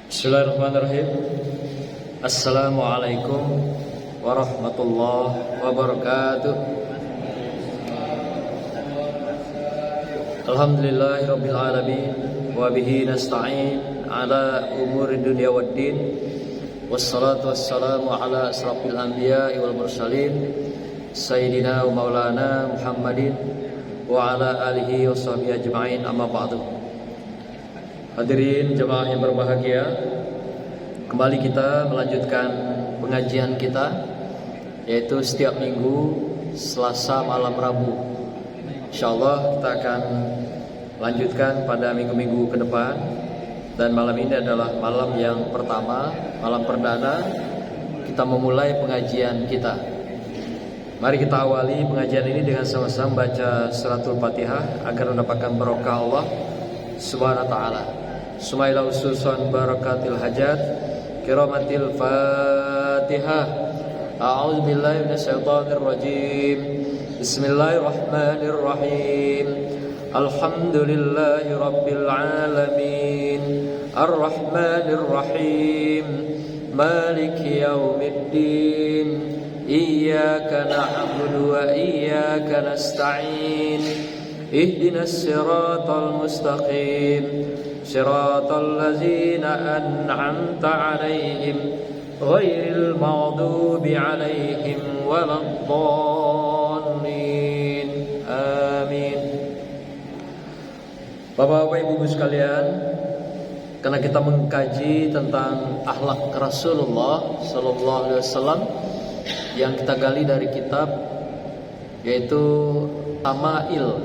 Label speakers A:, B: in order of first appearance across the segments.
A: Bismillahirrahmanirrahim. Assalamualaikum warahmatullahi wabarakatuh. Alhamdulillahirabbil alamin wa bihi nasta'in ala umuri dunya waddin. Wassalatu wassalamu ala asrafil anbiya'i wal mursalin sayyidina wa maulana Muhammadin wa ala alihi wa sahbihi ajma'in, amma ba'du. Hadirin jemaah yang berbahagia, kembali kita melanjutkan pengajian kita, yaitu setiap minggu Selasa malam Rabu. InsyaAllah kita akan lanjutkan pada minggu-minggu ke depan. Dan malam ini adalah malam yang pertama, malam perdana kita memulai pengajian kita. Mari kita awali pengajian ini dengan sama-sama baca suratul Fatihah agar mendapatkan barokah Allah Subhanahu wa ta'ala. Sumaila ususan barakatil hajat kiramatil Fatihah. A'udzu billahi minasyaitonir rajim. Bismillahirrahmanirrahim. Alhamdulillahi rabbil alamin. Arrahmanir rahim. Maliki yaumiddin. Iyyaka na'budu wa iyyaka nasta'in. Ihdinas siratal mustaqim. Siratal ladzina an'amta 'alaihim ghairil maghdubi 'alaihim waladdallin. Amin. Bapak-bapak, Ibu-ibu sekalian, karena kita mengkaji tentang akhlak Rasulullah sallallahu alaihi wasallam yang kita gali dari kitab, yaitu Syama'il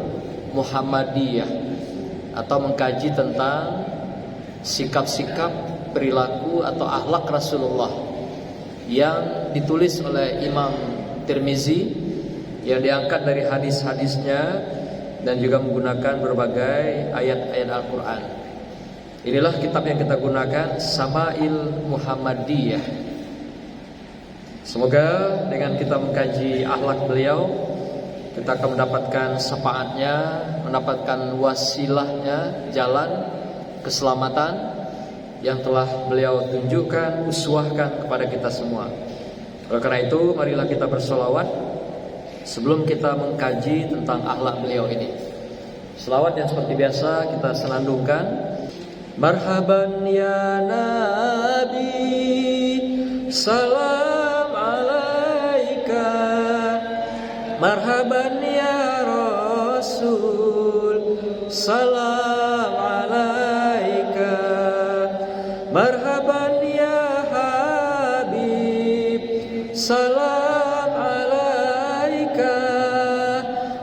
A: Muhammadiyah, atau mengkaji tentang sikap-sikap, perilaku atau akhlak Rasulullah yang ditulis oleh Imam Tirmizi, yang diangkat dari hadis-hadisnya dan juga menggunakan berbagai ayat-ayat Al-Quran. Inilah kitab yang kita gunakan, Syama'il Muhammadiyah. Semoga dengan kita mengkaji akhlak beliau, kita akan mendapatkan syafaatnya, mendapatkan wasilahnya, jalan keselamatan yang telah beliau tunjukkan, uswahkan kepada kita semua. Oleh karena itu, marilah kita bersolawat sebelum kita mengkaji tentang akhlak beliau ini. Selawat yang seperti biasa kita senandungkan. Marhaban ya Nabi, salam alaika. Marhaban ya Rasul, salam alaika. Marhaban ya Habib, salam alaika.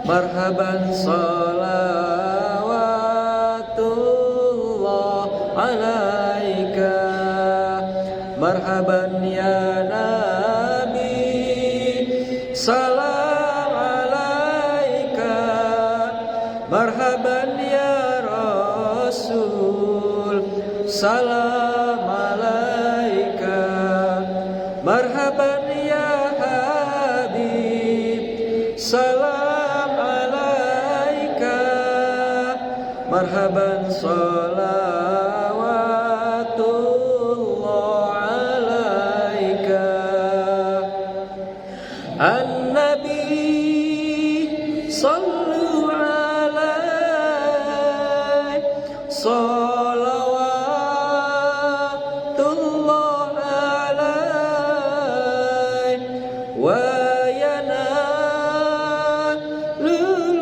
A: Marhaban salawatullah alaika. Marhaban ya Nabi, salam. Marhaban ya Rasul, salam alaika. Marhaban ya Habib, salam alaika. Marhaban salawatullah alaika. An-Nabi sallu salawatullah alaih wa yanalul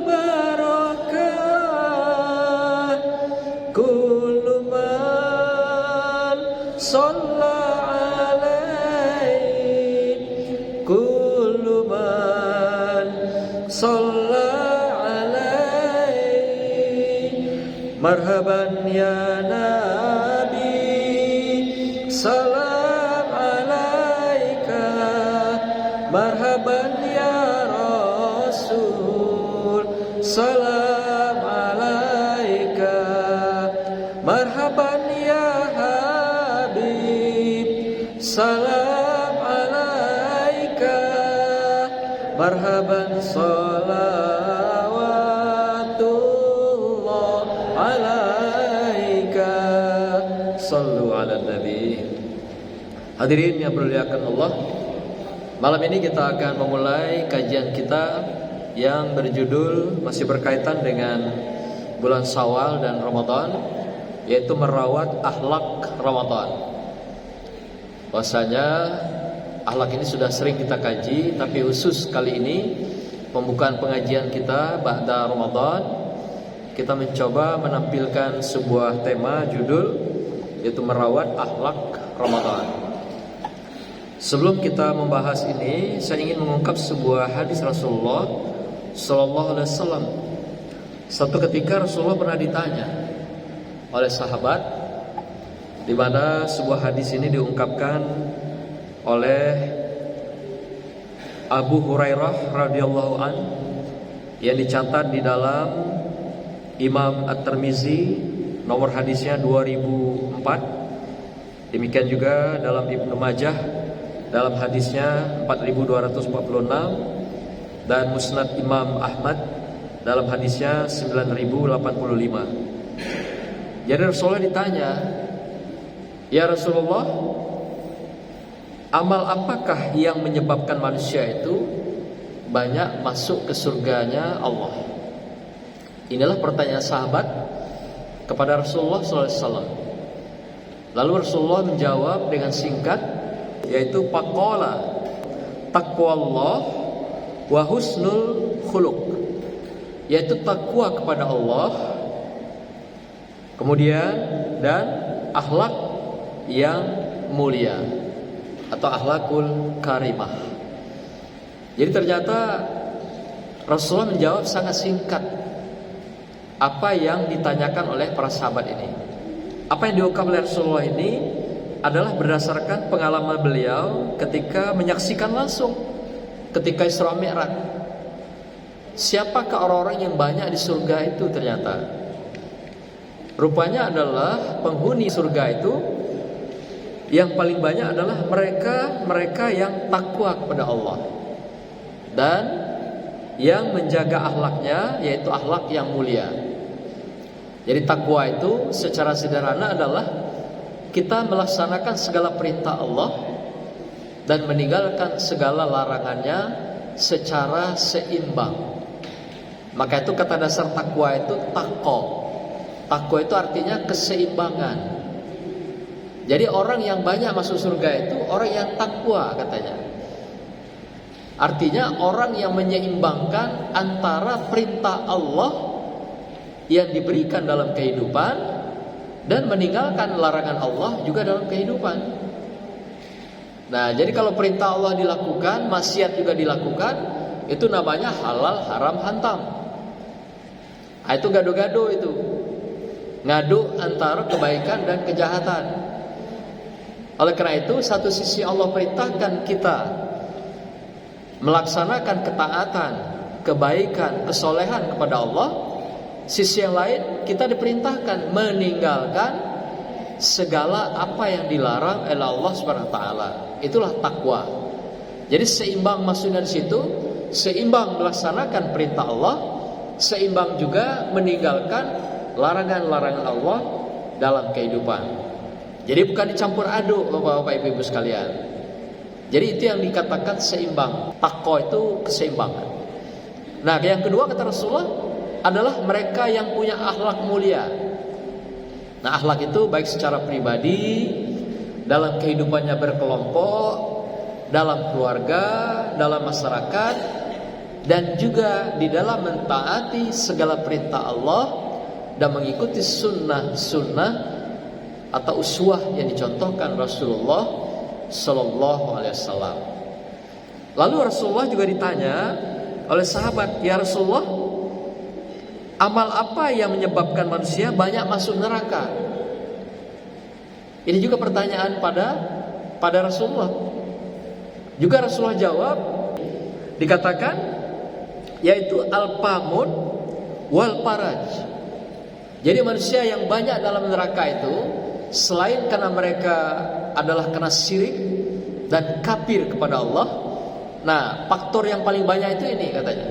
A: barakah kullu man shalla alaih kullu man shalla. Marhaban ya Nabi, salam alaika. Marhaban ya Rasul, salam alaika. Marhaban ya Habib, salam alaika. Marhaban salawatullah alaika. Sallu ala nabi. Nabi. Hadirin yang bermuliakan Allah, malam ini kita akan memulai kajian kita yang berjudul masih berkaitan dengan bulan Syawal dan Ramadan, yaitu merawat akhlak Ramadan. Bahwasanya akhlak ini sudah sering kita kaji, tapi khusus kali ini pembukaan pengajian kita ba'da Ramadan, kita mencoba menampilkan sebuah tema judul yaitu merawat akhlak Ramadan. Sebelum kita membahas ini, saya ingin mengungkap sebuah hadis Rasulullah sallallahu alaihi wasallam. Satu ketika Rasulullah pernah ditanya oleh sahabat, di mana sebuah hadis ini diungkapkan oleh Abu Hurairah radhiyallahu an, yang dicatat di dalam Imam At-Tirmizi, nomor hadisnya 2004. Demikian juga dalam Ibnu Majah, dalam hadisnya 4246, dan Musnad Imam Ahmad dalam hadisnya 9085. Jadi Rasulullah ditanya, "Ya Rasulullah, amal apakah yang menyebabkan manusia itu banyak masuk ke surganya Allah?" Inilah pertanyaan sahabat kepada Rasulullah SAW. Lalu Rasulullah menjawab dengan singkat, yaitu faqala taqwallah wa husnul khuluq, yaitu takwa kepada Allah, kemudian dan akhlak yang mulia atau akhlakul karimah. Jadi ternyata Rasulullah menjawab sangat singkat apa yang ditanyakan oleh para sahabat ini. Apa yang diungkap oleh Rasulullah ini adalah berdasarkan pengalaman beliau ketika menyaksikan langsung ketika Isra Mi'raj. Siapakah orang-orang yang banyak di surga itu ternyata? Rupanya adalah penghuni surga itu yang paling banyak adalah mereka yang takwa kepada Allah dan yang menjaga akhlaknya, yaitu akhlak yang mulia. Jadi takwa itu secara sederhana adalah kita melaksanakan segala perintah Allah dan meninggalkan segala larangannya secara seimbang. Maka itu kata dasar takwa itu taqwa. Takwa itu artinya keseimbangan. Jadi orang yang banyak masuk surga itu orang yang takwa katanya. Artinya orang yang menyeimbangkan antara perintah Allah yang diberikan dalam kehidupan dan meninggalkan larangan Allah juga dalam kehidupan. Nah, jadi kalau perintah Allah dilakukan, maksiat juga dilakukan, itu namanya halal haram hantam. Nah, itu gado-gado itu. Ngadu antara kebaikan dan kejahatan. Oleh karena itu, satu sisi Allah perintahkan kita melaksanakan ketaatan, kebaikan, kesolehan kepada Allah. Sisi yang lain kita diperintahkan meninggalkan segala apa yang dilarang oleh Allah Subhanahu wa taala. Itulah takwa. Jadi seimbang maksudnya di situ, seimbang melaksanakan perintah Allah, seimbang juga meninggalkan larangan-larangan Allah dalam kehidupan. Jadi bukan dicampur aduk Bapak-bapak Ibu-ibu sekalian. Jadi itu yang dikatakan seimbang. Takwa itu keseimbangan. Nah, yang kedua kata Rasulullah adalah mereka yang punya akhlak mulia. Nah, akhlak itu baik secara pribadi, dalam kehidupannya berkelompok, dalam keluarga, dalam masyarakat, dan juga di dalam mentaati segala perintah Allah dan mengikuti sunnah-sunnah atau uswah yang dicontohkan Rasulullah Sallallahu Alaihi Wasallam. Lalu Rasulullah juga ditanya oleh sahabat, "Ya Rasulullah, amal apa yang menyebabkan manusia banyak masuk neraka?" Ini juga pertanyaan pada Rasulullah. Juga Rasulullah jawab, dikatakan yaitu al-pamun wal faraj. Jadi manusia yang banyak dalam neraka itu selain karena mereka adalah kena syirik dan kafir kepada Allah. Nah, faktor yang paling banyak itu ini katanya,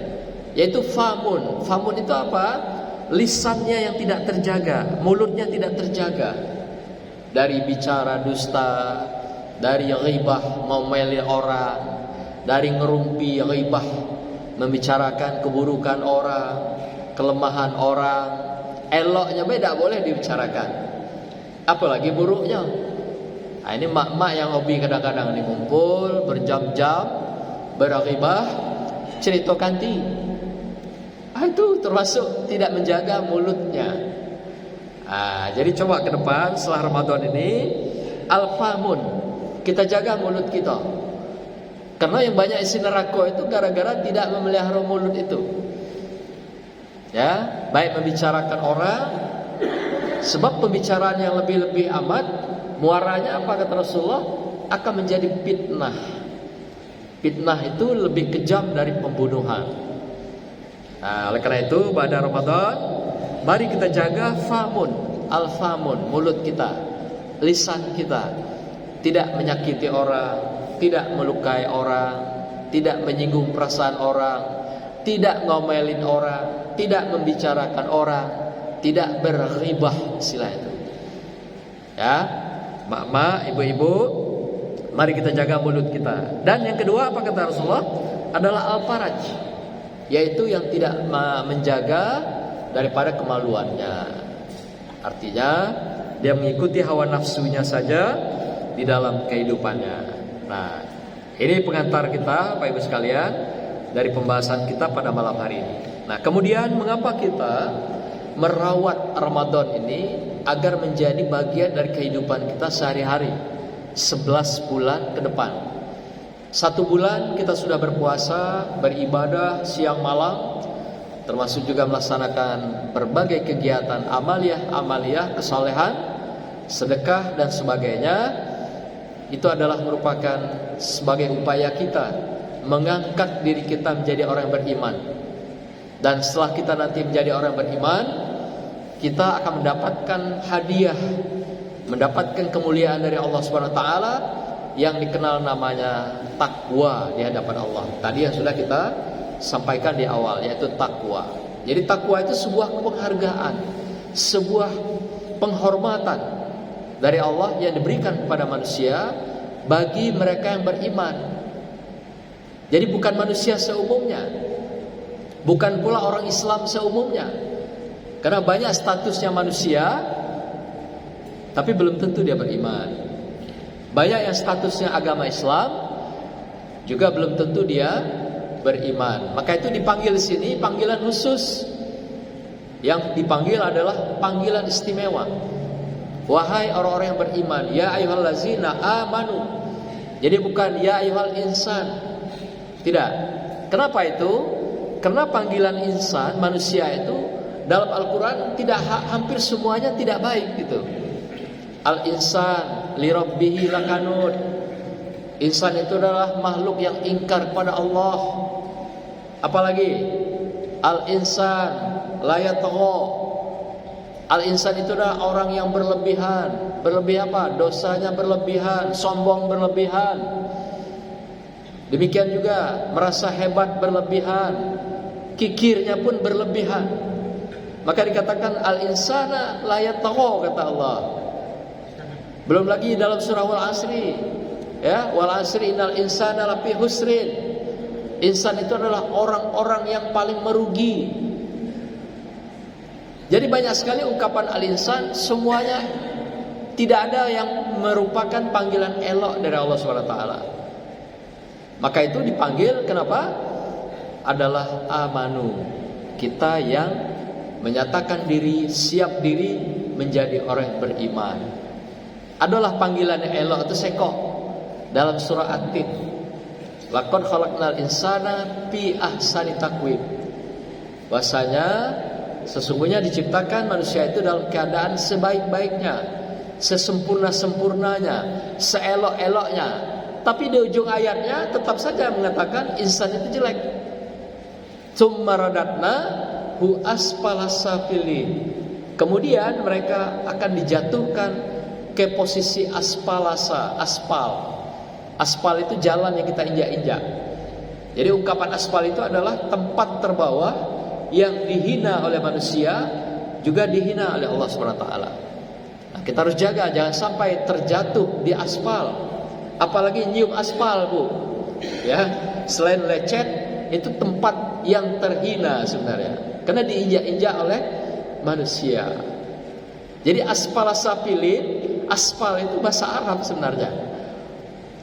A: yaitu famun. Famun itu apa? Lisannya yang tidak terjaga, mulutnya tidak terjaga. dari bicara dusta, dari ghibah ngomelin orang, dari ngerumpi ghibah membicarakan keburukan orang, kelemahan orang. Eloknya beda boleh dibicarakan, apalagi buruknya. Nah, ini mak-mak yang hobi kadang-kadang nih ngumpul berjam-jam berghibah, cerita kanti. Itu termasuk tidak menjaga mulutnya. Jadi coba ke depan setelah Ramadan ini, al-famun, kita jaga mulut kita. Karena yang banyak isi neraka itu gara-gara tidak memelihara mulut itu. Ya, baik membicarakan orang, sebab pembicaraan yang lebih-lebih amat muaranya apa kata Rasulullah? Akan menjadi fitnah. Fitnah itu lebih kejam dari pembunuhan. Oleh karena itu pada Ramadan mari kita jaga famun, al-famun, mulut kita, lisan kita, tidak menyakiti orang, tidak melukai orang, tidak menyinggung perasaan orang, tidak ngomelin orang, tidak membicarakan orang, tidak berghibah, istilah itu. Ya, mak-mak, ibu-ibu, mari kita jaga mulut kita. Dan yang kedua apa kata Rasulullah? Adalah al-faraj, yaitu yang tidak menjaga daripada kemaluannya. Artinya dia mengikuti hawa nafsunya saja di dalam kehidupannya. Nah, ini pengantar kita Bapak Ibu sekalian dari pembahasan kita pada malam hari ini. Nah, kemudian mengapa kita merawat Ramadan ini agar menjadi bagian dari kehidupan kita sehari-hari 11 bulan ke depan. 1 bulan kita sudah berpuasa, beribadah siang malam, termasuk juga melaksanakan berbagai kegiatan amaliyah, kesalehan, sedekah dan sebagainya. Itu adalah merupakan sebagai upaya kita mengangkat diri kita menjadi orang yang beriman. Dan setelah kita nanti menjadi orang beriman, kita akan mendapatkan hadiah, mendapatkan kemuliaan dari Allah Subhanahu wa taala yang dikenal namanya takwa di hadapan Allah. Tadi yang sudah kita sampaikan di awal, yaitu takwa. Jadi takwa itu sebuah penghargaan, sebuah penghormatan dari Allah yang diberikan kepada manusia bagi mereka yang beriman. Jadi bukan manusia seumumnya, bukan pula orang Islam seumumnya. Karena banyak statusnya manusia, tapi belum tentu dia beriman. Banyak yang statusnya agama Islam, juga belum tentu dia beriman. Maka itu dipanggil di sini panggilan khusus. Yang dipanggil adalah panggilan istimewa. Wahai orang-orang yang beriman, ya ayyuhallazina amanu. Jadi bukan ya ayyuhal insan. Tidak. Kenapa itu? Karena panggilan insan, manusia itu dalam Al-Quran tidak hampir semuanya tidak baik gitu. Al-insan li rabbihi lakanud. Insan itu adalah makhluk yang ingkar kepada Allah. Apalagi al-insan la yatgha. Al-insan itu adalah orang yang berlebihan. Berlebih apa? Dosanya berlebihan, sombong berlebihan. Demikian juga merasa hebat berlebihan, kikirnya pun berlebihan. Maka dikatakan al-insana la yatgha kata Allah. Belum lagi dalam surah Wal-Asri, ya, wal asri innal insana lafi husrin. Insan itu adalah orang-orang yang paling merugi. Jadi banyak sekali ungkapan al-insan, semuanya tidak ada yang merupakan panggilan elok dari Allah SWT. Maka itu dipanggil kenapa? Adalah amanu. Kita yang menyatakan diri, siap diri menjadi orang yang beriman. Adalah panggilan yang elok atau sekoh dalam surah At-Tin. Laqad khalaqnal insana fi ahsani taqwim. Bahasanya sesungguhnya diciptakan manusia itu dalam keadaan sebaik-baiknya, sesempurna-sempurnanya, seelok-eloknya. Tapi di ujung ayatnya tetap saja mengatakan insan itu jelek. Tsumma radatna hu asfala safilin. Kemudian mereka akan dijatuhkan ke posisi aspalasa, aspal. Aspal itu jalan yang kita injak-injak. Jadi ungkapan aspal itu adalah tempat terbawah yang dihina oleh manusia, juga dihina oleh Allah SWT. Nah, kita harus jaga jangan sampai terjatuh di aspal, apalagi nyium aspal, Bu. Ya, selain lecet, itu tempat yang terhina sebenarnya, karena diinjak-injak oleh manusia. Jadi aspal safilin, aspal itu bahasa Arab sebenarnya.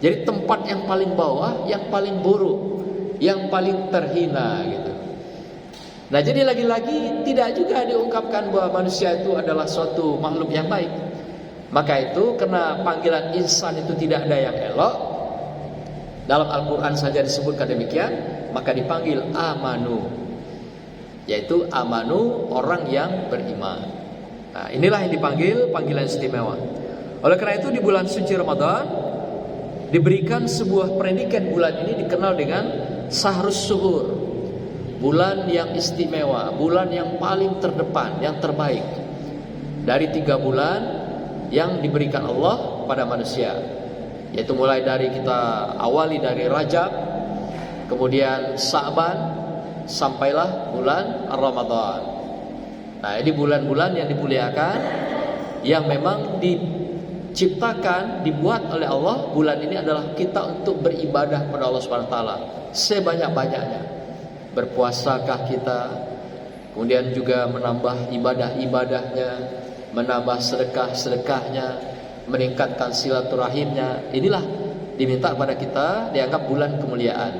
A: Jadi tempat yang paling bawah, yang paling buruk, yang paling terhina gitu. Nah, jadi lagi-lagi tidak juga diungkapkan bahwa manusia itu adalah suatu makhluk yang baik. Maka itu karena panggilan insan itu tidak ada yang elok, dalam Al-Quran saja disebutkan demikian, maka dipanggil amanu, yaitu amanu, orang yang beriman. Nah, inilah yang dipanggil panggilan istimewa. Oleh karena itu di bulan suci Ramadan diberikan sebuah predikat. Bulan ini dikenal dengan Syahrus Suhur, bulan yang istimewa, bulan yang paling terdepan, yang terbaik dari 3 bulan yang diberikan Allah pada manusia, yaitu mulai dari kita awali dari Rajab, kemudian Sa'ban, sampailah bulan Ramadan. Nah, ini bulan-bulan yang dimuliakan, yang memang diciptakan, dibuat oleh Allah. Bulan ini adalah kita untuk beribadah kepada Allah Subhanahu wa taala sebanyak-banyaknya. Berpuasakah kita, kemudian juga menambah ibadah-ibadahnya, menambah sedekah-sedekahnya, meningkatkan silaturahimnya. Inilah diminta pada kita, dianggap bulan kemuliaan.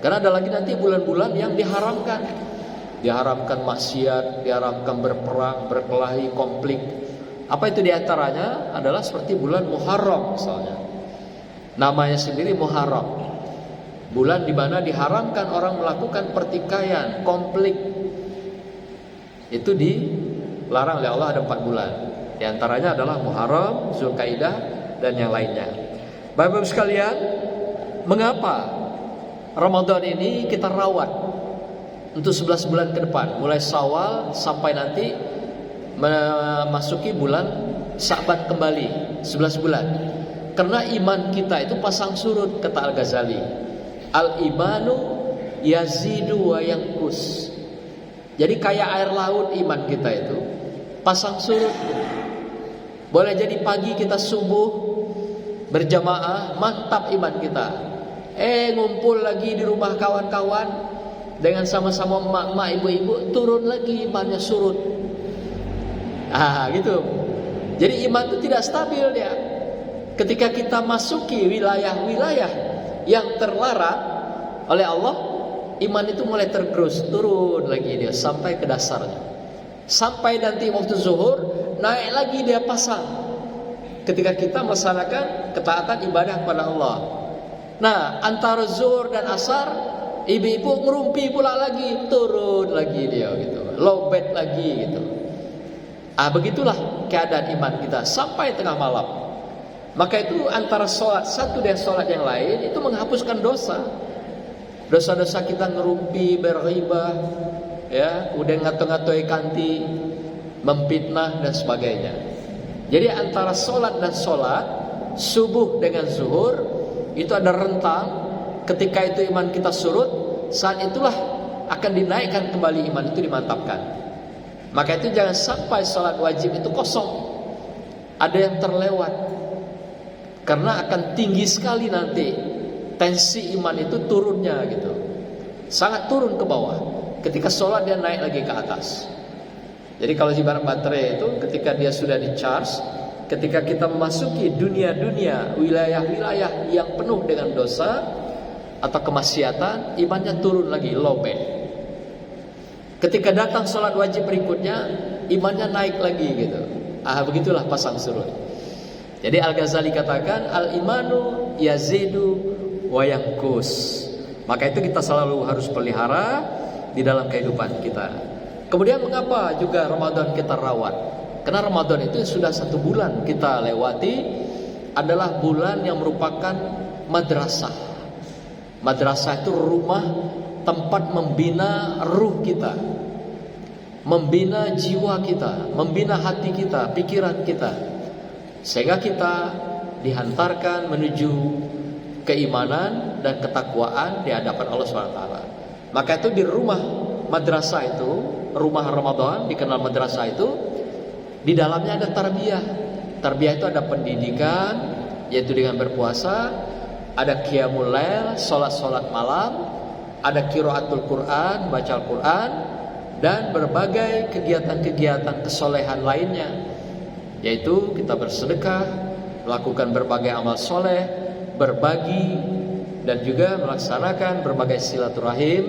A: Karena ada lagi nanti bulan-bulan yang diharamkan. Diharamkan maksiat, diharamkan berperang, berkelahi, konflik. Apa itu diantaranya? Adalah seperti bulan Muharram misalnya. Namanya sendiri Muharram. Bulan di mana diharamkan orang melakukan pertikaian, konflik. Itu dilarang oleh Allah, ada 4 bulan. Di antaranya adalah Muharram, Zulkaidah, dan yang lainnya. Bapak-Ibu sekalian, mengapa Ramadan ini kita rawat untuk 11 bulan ke depan, mulai Syawal sampai nanti memasuki bulan Sa'ban kembali 11 bulan? Karena iman kita itu pasang surut, kata Al-Ghazali. Al-imanu yazidu wa yanqus. Jadi kayak air laut iman kita itu pasang surut. Boleh jadi pagi kita subuh berjamaah, mantap iman kita. Ngumpul lagi di rumah kawan-kawan dengan sama-sama emak-emak, ibu-ibu, turun lagi imannya, surut. Gitu. Jadi iman itu tidak stabil dia. Ketika kita masuki wilayah-wilayah yang terlarang oleh Allah, iman itu mulai tergerus, turun lagi dia sampai ke dasarnya. Sampai nanti waktu zuhur naik lagi dia pasang. Ketika kita melaksanakan ketaatan ibadah kepada Allah. Nah, antara zuhur dan asar, ibu-ibu ngerumpi pula lagi, turun lagi dia gitu, lowbat lagi gitu. Begitulah keadaan iman kita sampai tengah malam. Maka itu antara sholat satu dan sholat yang lain itu menghapuskan dosa. Dosa-dosa kita ngerumpi, berghibah, ya, kemudian ngato-ngatoi kanti, memfitnah dan sebagainya. Jadi antara sholat dan sholat, subuh dengan zuhur, itu ada rentang. Ketika itu iman kita surut, saat itulah akan dinaikkan kembali iman itu, dimantapkan. Maka itu jangan sampai sholat wajib itu kosong, ada yang terlewat. Karena akan tinggi sekali nanti tensi iman itu turunnya gitu, sangat turun ke bawah. Ketika sholat dia naik lagi ke atas. Jadi kalau ibarat baterai itu ketika dia sudah di charge, ketika kita memasuki dunia-dunia, wilayah-wilayah yang penuh dengan dosa atau kemaksiatan, imannya turun lagi, low bed. Ketika datang sholat wajib berikutnya, imannya naik lagi gitu. Begitulah pasang surut. Jadi Al-Ghazali katakan al-imanu yazidu wa yanqus. Maka itu kita selalu harus pelihara di dalam kehidupan kita. Kemudian mengapa juga Ramadan kita rawat? Karena Ramadan itu sudah 1 bulan kita lewati, adalah bulan yang merupakan madrasah. Madrasah itu rumah tempat membina ruh kita, membina jiwa kita, membina hati kita, pikiran kita, sehingga kita dihantarkan menuju keimanan dan ketakwaan di hadapan Allah SWT. Maka itu di rumah madrasah itu, rumah Ramadan dikenal madrasah itu, di dalamnya ada tarbiyah, Tarbiyah itu ada pendidikan, yaitu dengan berpuasa, ada qiyamul lail, salat malam, ada qiraatul Quran, baca Al-Quran, dan berbagai kegiatan-kegiatan kesolehan lainnya, yaitu kita bersedekah, melakukan berbagai amal soleh, berbagi, dan juga melaksanakan berbagai silaturahim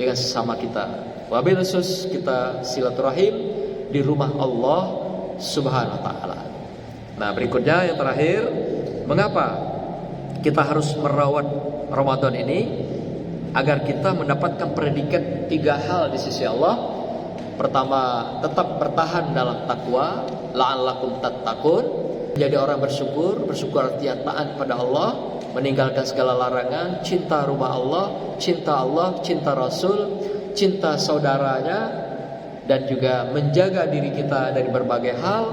A: dengan sesama kita. Wabil khusus kita silaturahim di rumah Allah Subhanahu wa ta'ala. Nah, berikutnya yang terakhir, mengapa kita harus merawat Ramadan ini agar kita mendapatkan predikat 3 hal di sisi Allah. Pertama, tetap bertahan dalam takwa, la'allakum tattaqun, jadi orang bersyukur artinya taat pada Allah, meninggalkan segala larangan, cinta rumah Allah, cinta Rasul, cinta saudaranya, dan juga menjaga diri kita dari berbagai hal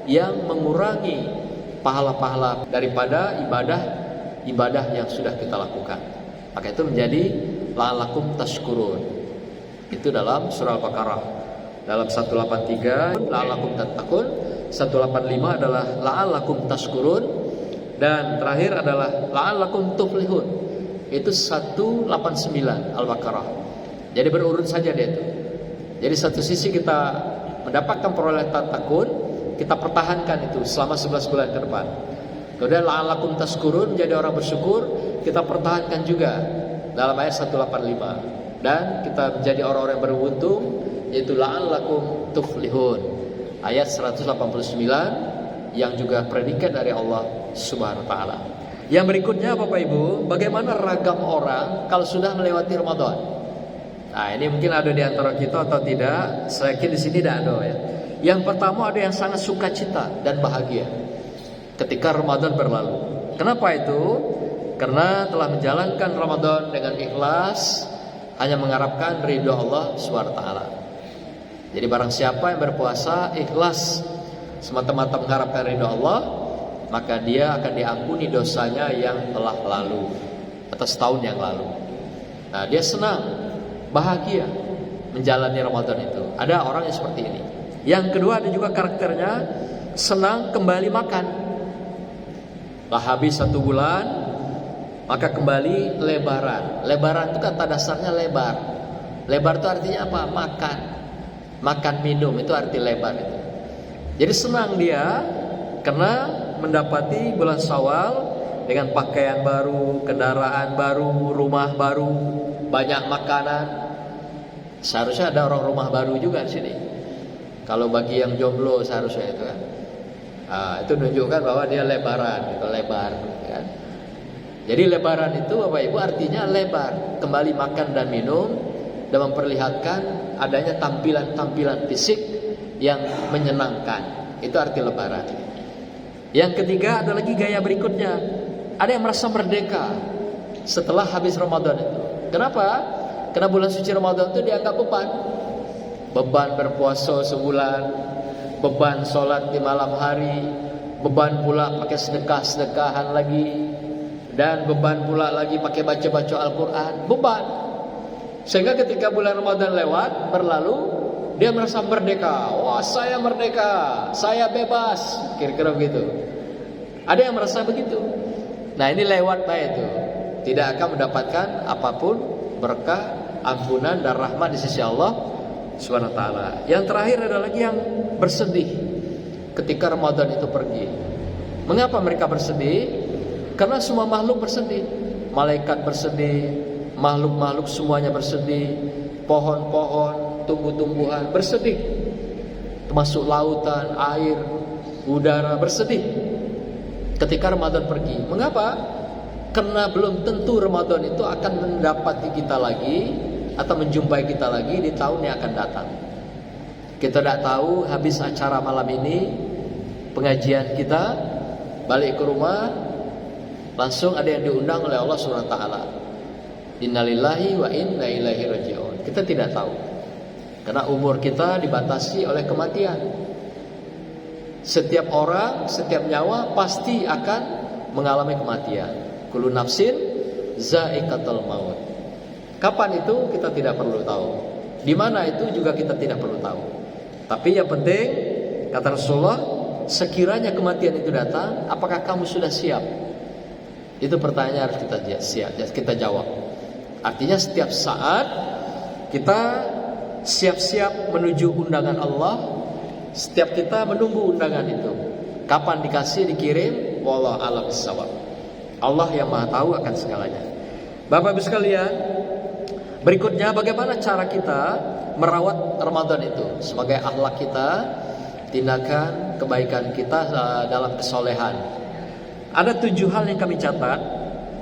A: yang mengurangi pahala-pahala daripada ibadah yang sudah kita lakukan. Maka itu menjadi la'allakum tashkurun. Itu dalam surah Al-Baqarah. Dalam 183 la'allakum tattaqun, 185 adalah la'allakum tashkurun, dan terakhir adalah la'allakum tuflihun. Itu 189 Al-Baqarah. Jadi berurut saja dia itu. Jadi satu sisi kita mendapatkan perolehan tattaqun, kita pertahankan itu selama 11 bulan ke depan. Kemudian la'allakum tashkurun, menjadi orang bersyukur, kita pertahankan juga dalam ayat 185. Dan kita menjadi orang-orang yang beruntung, yaitu la'allakum tuflihun, ayat 189, yang juga predikat dari Allah Subhanahu wa ta'ala. Yang berikutnya Bapak Ibu, bagaimana ragam orang kalau sudah melewati Ramadan. Nah, ini mungkin ada di antara kita atau tidak. Saya yakin di sini tidak ada ya. Yang pertama, ada yang sangat sukacita dan bahagia ketika Ramadan berlalu. Kenapa itu? Karena telah menjalankan Ramadan dengan ikhlas, hanya mengharapkan ridho Allah SWT. Jadi barang siapa yang berpuasa ikhlas semata-mata mengharapkan ridho Allah, maka dia akan diampuni dosanya yang telah lalu atau setahun yang lalu. Nah, dia senang, bahagia menjalani Ramadan itu. Ada orang yang seperti ini. Yang kedua, ada juga karakternya senang kembali makan. Lah habis 1 bulan, maka kembali lebaran. Lebaran itu kata dasarnya lebar. Lebar itu artinya apa? Makan minum, itu arti lebar itu. Jadi senang dia karena mendapati bulan Syawal dengan pakaian baru, kendaraan baru, rumah baru, banyak makanan. Seharusnya ada orang rumah baru juga di sini. Kalau bagi yang jomblo seharusnya itu kan. Itu menunjukkan bahwa dia lebaran, itu lebar kan. Jadi lebaran itu Bapak Ibu artinya lebar, kembali makan dan minum, dan memperlihatkan adanya tampilan fisik yang menyenangkan. Itu arti lebaran. Yang ketiga, ada lagi gaya berikutnya. Ada yang merasa merdeka setelah habis Ramadan itu. Kenapa? Karena bulan suci Ramadan itu dianggap beban. Beban berpuasa sebulan, beban sholat di malam hari, beban pula pakai sedekah-sedekahan lagi, dan beban pula lagi pakai baca-baca Al-Quran. Beban. Sehingga ketika bulan Ramadan lewat, berlalu, dia merasa merdeka. Wah, saya merdeka, saya bebas, kira-kira begitu. Ada yang merasa begitu. Nah, ini lewat itu, tidak akan mendapatkan apapun berkah, ampunan dan rahmat di sisi Allah Subhanahu wa ta'ala. Yang terakhir ada lagi yang bersedih ketika Ramadan itu pergi. Mengapa mereka bersedih? Karena semua makhluk bersedih. Malaikat bersedih, makhluk-makhluk semuanya bersedih, pohon-pohon, tumbuh-tumbuhan bersedih, termasuk lautan, air, udara bersedih ketika Ramadan pergi. Mengapa? Karena belum tentu Ramadan itu akan mendapati kita lagi atau menjumpai kita lagi di tahun yang akan datang. Kita tidak tahu habis acara malam ini, pengajian kita, balik ke rumah, langsung ada yang diundang oleh Allah Subhanahu wa ta'ala. Innalillahi wa inna ilaihi raji'un. Kita tidak tahu. Karena umur kita dibatasi oleh kematian. Setiap orang, setiap nyawa pasti akan mengalami kematian. Kullu nafsin za'iqatul maut. Kapan itu kita tidak perlu tahu. Di mana itu juga kita tidak perlu tahu. Tapi yang penting, kata Rasulullah, sekiranya kematian itu datang, apakah kamu sudah siap? Itu pertanyaan harus kita jawab. Artinya setiap saat kita siap-siap menuju undangan Allah. Setiap kita menunggu undangan itu. Kapan dikasih, dikirim, wallahu a'lam bishawab. Allah yang Maha tahu akan segalanya. Bapak Ibu sekalian, berikutnya bagaimana cara kita merawat Ramadan itu sebagai akhlak kita, tindakan kebaikan kita dalam kesolehan. Ada 7 hal yang kami catat,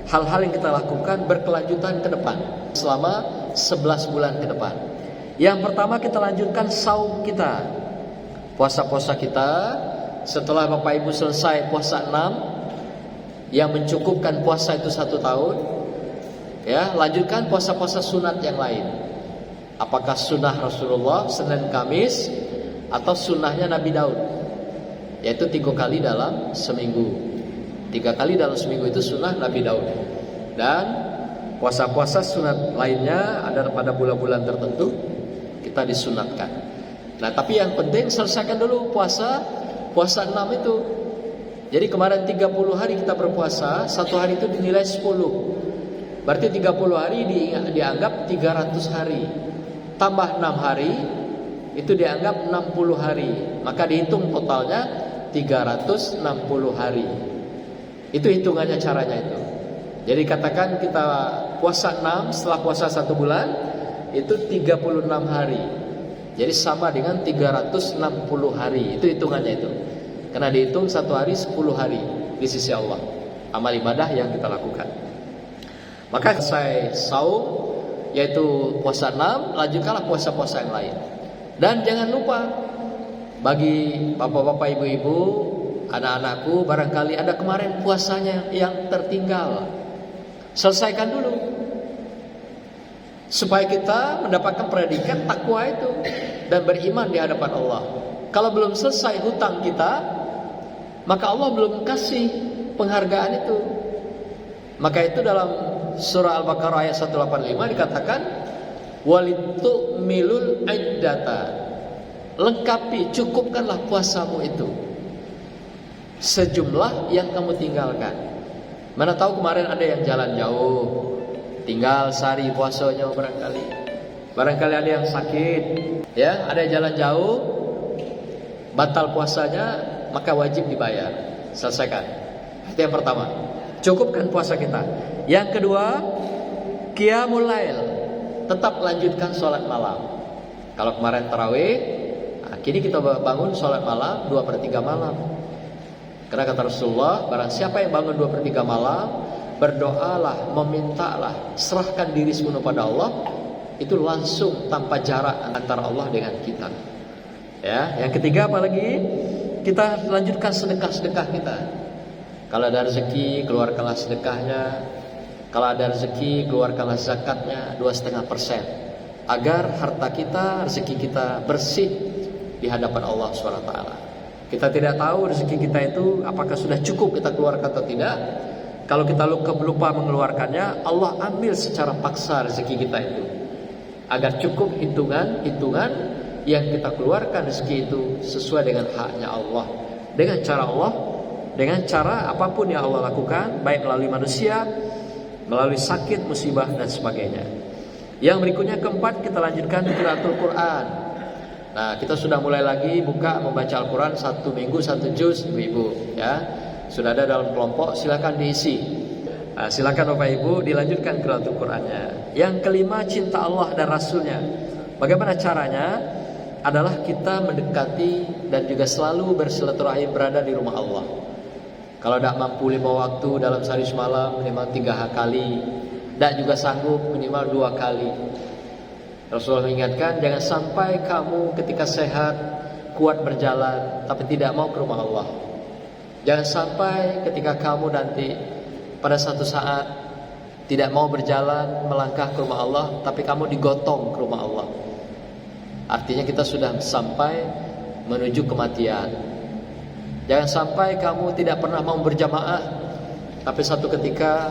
A: hal-hal yang kita lakukan berkelanjutan ke depan selama 11 bulan ke depan. Yang pertama, kita lanjutkan saum kita, puasa-puasa kita. Setelah Bapak Ibu selesai puasa 6 yang mencukupkan puasa itu 1 tahun, ya, lanjutkan puasa-puasa sunat yang lain. Apakah sunnah Rasulullah Senin Kamis atau sunnahnya Nabi Daud, yaitu 3 kali dalam seminggu. 3 kali dalam seminggu itu sunnah Nabi Daud. Dan puasa-puasa sunat lainnya ada pada bulan-bulan tertentu kita disunatkan. Nah, tapi yang penting selesaikan dulu puasa 6 itu. Jadi kemarin 30 hari kita berpuasa, 1 hari itu dinilai 10. Berarti 30 hari dianggap 300 hari. Tambah 6 hari itu dianggap 60 hari. Maka dihitung totalnya 360 hari. Itu hitungannya, caranya itu. Jadi katakan kita puasa 6, setelah puasa 1 bulan itu 36 hari. Jadi sama dengan 360 hari. Itu hitungannya itu. Karena dihitung 1 hari 10 hari di sisi Allah. Amal ibadah yang kita lakukan. Maka selesai saum, yaitu puasa 6, lanjutkanlah puasa-puasa yang lain. Dan jangan lupa, bagi bapak-bapak, ibu-ibu, anak-anakku, barangkali ada kemarin puasanya yang tertinggal, selesaikan dulu, supaya kita mendapatkan predikat takwa itu dan beriman di hadapan Allah. Kalau belum selesai hutang kita, maka Allah belum kasih penghargaan itu. Maka itu dalam surah Al-Baqarah ayat 185 dikatakan, walitu milul iddata, lengkapi, cukupkanlah puasamu itu sejumlah yang kamu tinggalkan. Mana tahu kemarin ada yang jalan jauh, tinggal sehari puasanya barangkali ada yang sakit, ya, ada yang jalan jauh, batal puasanya, maka wajib dibayar. Selesaikan. Itu yang pertama, cukupkan puasa kita. Yang kedua, qiyamul lail, tetap lanjutkan sholat malam. Kalau kemarin tarawih, kini kita bangun sholat malam 2/3 malam. Karena kata Rasulullah, barang siapa yang bangun 2/3 malam, berdoalah, memintalah, serahkan diri sepenuh pada Allah, itu langsung tanpa jarak antara Allah dengan kita. Ya, yang ketiga apalagi? Kita lanjutkan sedekah-sedekah kita. Kalau ada rezeki, keluarkanlah sedekahnya. Kalau ada rezeki, keluarkanlah zakatnya 2,5%, agar harta kita, rezeki kita bersih di hadapan Allah SWT. Kita tidak tahu rezeki kita itu apakah sudah cukup kita keluarkan atau tidak. Kalau kita lupa mengeluarkannya, Allah ambil secara paksa rezeki kita itu, agar cukup hitungan yang kita keluarkan rezeki itu sesuai dengan haknya Allah, dengan cara Allah, dengan cara apapun yang Allah lakukan, baik melalui manusia, melalui sakit, musibah dan sebagainya. Yang berikutnya, keempat, kita lanjutkan qiraatul Quran. Nah, kita sudah mulai lagi buka membaca Al-Quran 1 minggu 1 juz, ibu-ibu, ya. Sudah ada dalam kelompok, silakan diisi. Nah, silakan Bapak Ibu dilanjutkan qiraatul Qurannya. Yang kelima, cinta Allah dan Rasulnya. Bagaimana caranya? Adalah kita mendekati dan juga selalu bersilaturahim, berada di rumah Allah. Kalau tidak mampu 5 waktu dalam sehari semalam, minimal 3 kali. Tidak juga sanggup, minimal 2 kali. Rasulullah mengingatkan, jangan sampai kamu ketika sehat, kuat berjalan, tapi tidak mau ke rumah Allah. Jangan sampai ketika kamu nanti pada satu saat tidak mau berjalan, melangkah ke rumah Allah, tapi kamu digotong ke rumah Allah. Artinya kita sudah sampai menuju kematian. Jangan sampai kamu tidak pernah mau berjamaah, tapi satu ketika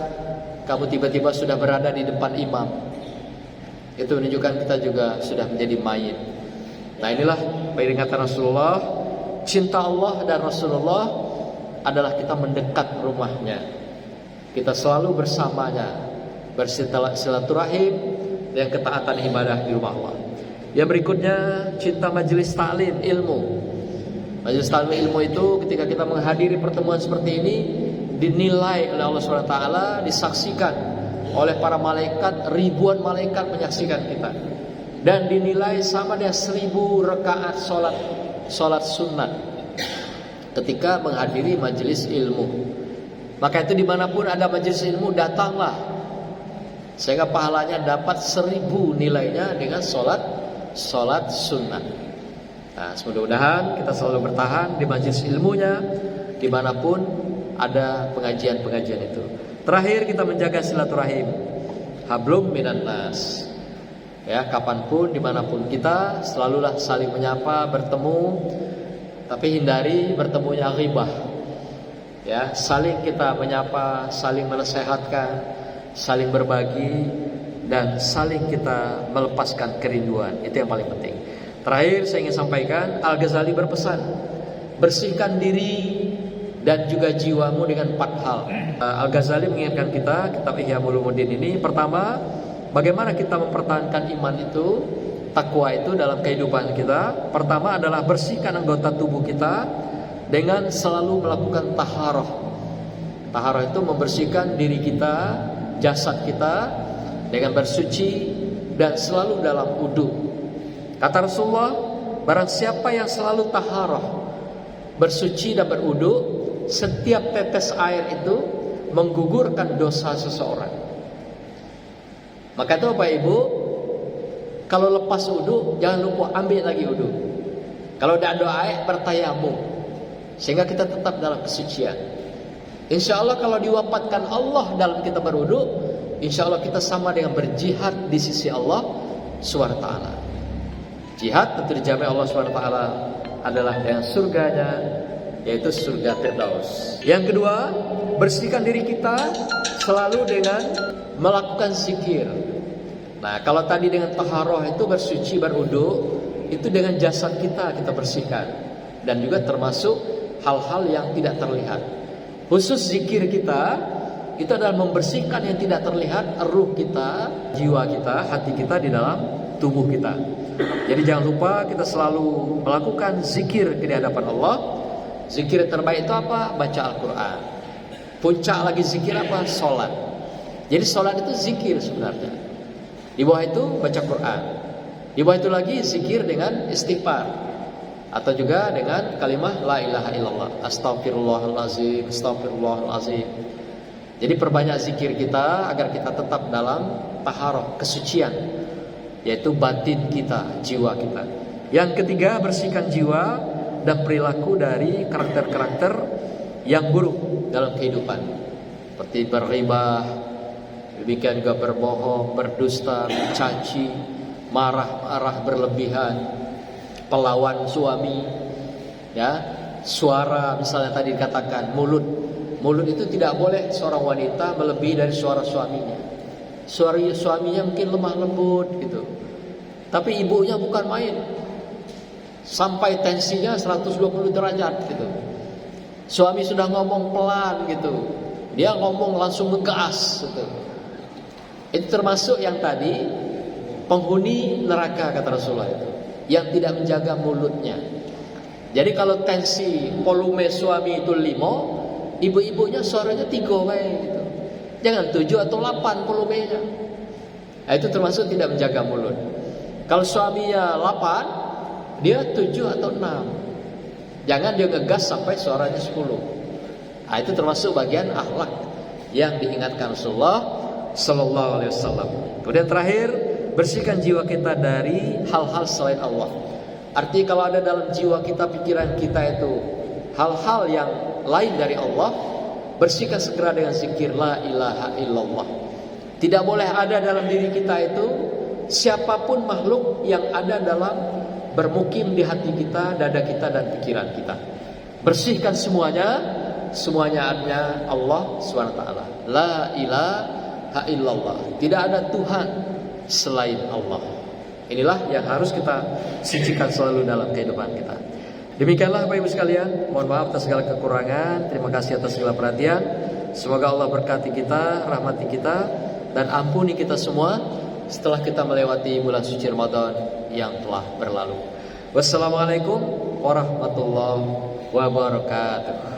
A: kamu tiba-tiba sudah berada di depan imam. Itu menunjukkan kita juga sudah menjadi mayit. Nah, inilah peringatan Rasulullah cinta Allah dan Rasulullah adalah kita mendekat rumahnya, kita selalu bersamanya, bersilaturahim dan ketaatan ibadah di rumah Allah. Yang berikutnya, cinta majelis ta'lim ilmu. Majelis ta'lim ilmu itu ketika kita menghadiri pertemuan seperti ini, dinilai oleh Allah SWT, disaksikan oleh para malaikat, ribuan malaikat menyaksikan kita, dan dinilai sama dengan 1000 rakaat solat sunat ketika menghadiri majelis ilmu. Maka itu dimanapun ada majelis ilmu, datanglah, sehingga pahalanya dapat 1000 nilainya dengan solat sunat. Nah, mudah-mudahan kita selalu bertahan di majelis ilmunya dimanapun ada pengajian-pengajian itu. Terakhir, kita menjaga silaturahim, hablum minan nas. Ya, kapanpun, dimanapun kita, selalulah saling menyapa, bertemu, tapi hindari bertemunya ghibah. Ya, saling kita menyapa, saling menasehatkan, saling berbagi, dan saling kita melepaskan kerinduan. Itu yang paling penting. Terakhir, saya ingin sampaikan, Al-Ghazali berpesan, bersihkan diri dan juga jiwamu dengan 4 hal. Al-Ghazali mengingatkan kita, kitab Ihya Ulumuddin ini, pertama, bagaimana kita mempertahankan iman itu, takwa itu dalam kehidupan kita. Pertama adalah bersihkan anggota tubuh kita dengan selalu melakukan taharah. Taharah itu membersihkan diri kita, jasad kita dengan bersuci dan selalu dalam wudu. Kata Rasulullah, barang siapa yang selalu taharah, bersuci dan berwudu, setiap tetes air itu menggugurkan dosa seseorang. Maka itu Bapak Ibu, kalau lepas wudu, jangan lupa ambil lagi wudu. Kalau tidak ada air, bertayamum, sehingga kita tetap dalam kesucian. Insya Allah kalau diwafatkan Allah dalam kita berwudu, insya Allah kita sama dengan berjihad di sisi Allah SWT. Jihad tentu dijamin Allah SWT adalah dengan surganya, yaitu surga Firdaus. Yang kedua, bersihkan diri kita selalu dengan melakukan zikir. Nah, kalau tadi dengan taharah itu bersuci, berwudu, itu dengan jasad kita bersihkan, dan juga termasuk hal-hal yang tidak terlihat. Khusus zikir kita itu adalah membersihkan yang tidak terlihat, ruh kita, jiwa kita, hati kita di dalam tubuh kita. Jadi jangan lupa kita selalu melakukan zikir di hadapan Allah. Zikir terbaik itu apa? Baca Al-Quran. Puncak lagi zikir apa? Sholat. Jadi sholat itu zikir sebenarnya. Di bawah itu baca Quran. Di bawah itu lagi zikir dengan istighfar, atau juga dengan kalimat la ilaha illallah, astagfirullahalazim, astagfirullahalazim. Jadi perbanyak zikir kita agar kita tetap dalam taharah, kesucian, yaitu batin kita, jiwa kita. Yang ketiga, bersihkan jiwa dan perilaku dari karakter-karakter yang buruk dalam kehidupan, seperti berghibah, demikian juga berbohong, berdusta, mencaci, marah-marah berlebihan, pelawan suami, ya, suara misalnya tadi dikatakan mulut itu tidak boleh seorang wanita melebihi dari suara suaminya. Suara suaminya mungkin lemah lembut gitu, tapi ibunya bukan main, sampai tensinya 120 derajat gitu. Suami sudah ngomong pelan gitu, dia ngomong langsung ngegas gitu. Itu termasuk yang tadi penghuni neraka, kata Rasulullah itu, yang tidak menjaga mulutnya. Jadi kalau tensi volume suami itu 5, ibu-ibunya suaranya 3 gitu. Jangan 7 atau 8 volumenya. Nah, itu termasuk tidak menjaga mulut. Kalau suaminya 8, dia 7 atau 6. Jangan dia ngegas sampai suaranya 10. Nah, itu termasuk bagian akhlak yang diingatkan Rasulullah Sallallahu Alaihi Wasallam. Kemudian terakhir, bersihkan jiwa kita dari hal-hal selain Allah. Artinya kalau ada dalam jiwa kita, pikiran kita itu hal-hal yang lain dari Allah, bersihkan segera dengan zikir la ilaha illallah. Tidak boleh ada dalam diri kita itu siapapun makhluk yang ada dalam bermukim di hati kita, dada kita, dan pikiran kita. Bersihkan semuanya hanya Allah SWT. La ilaha illallah. Tidak ada Tuhan selain Allah. Inilah yang harus kita sucikan selalu dalam kehidupan kita. Demikianlah Bapak Ibu sekalian, mohon maaf atas segala kekurangan, terima kasih atas segala perhatian. Semoga Allah berkati kita, rahmati kita, dan ampuni kita semua setelah kita melewati bulan suci Ramadan yang telah berlalu. Wassalamualaikum warahmatullahi wabarakatuh.